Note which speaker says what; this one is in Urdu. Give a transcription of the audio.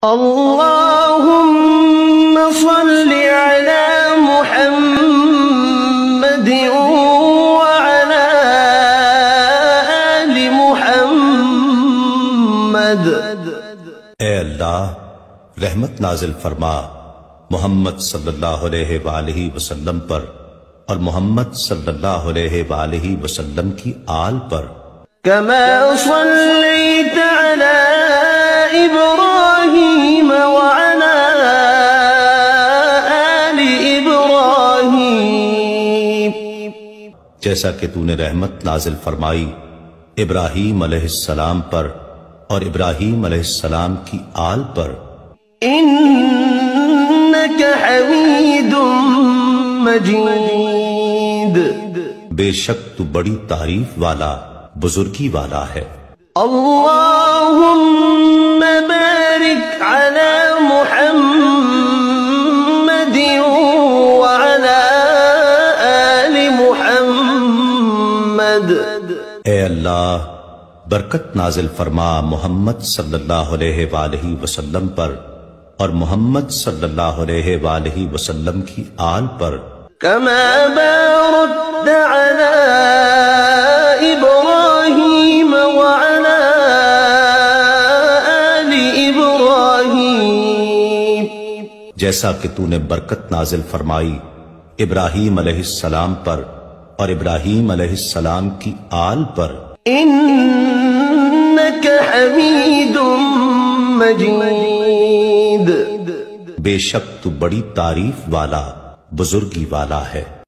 Speaker 1: اللهم صل على محمد وعلى آل محمد۔
Speaker 2: اے اللہ رحمت نازل فرما محمد صلی اللہ علیہ وآلہ وسلم پر اور محمد صلی اللہ علیہ وآلہ وسلم کی آل پر۔
Speaker 1: كما صليت على إبراهيم وعلى آل إبراهيم،
Speaker 2: جیسا کہ تو نے رحمت نازل فرمائی ابراہیم علیہ السلام پر اور ابراہیم علیہ السلام کی آل پر۔
Speaker 1: إنك حميد مجيد،
Speaker 2: بے شک تو بڑی تعریف والا بزرگی والا ہے۔
Speaker 1: اللهم بارك على محمد وعلى آل محمد۔
Speaker 2: اے اللہ برکت نازل فرما محمد صلی اللہ علیہ وآلہ وسلم پر اور محمد صلی اللہ علیہ وآلہ وسلم کی آل پر۔
Speaker 1: كما باركت على إبراهيم وعلى آل إبراهيم،
Speaker 2: جیسا کہ تو نے برکت نازل فرمائی ابراہیم علیہ السلام پر اور ابراہیم علیہ السلام کی آل پر۔
Speaker 1: إنك حميد مجيد،
Speaker 2: بے شک تو بڑی تعریف والا بزرگی والا ہے۔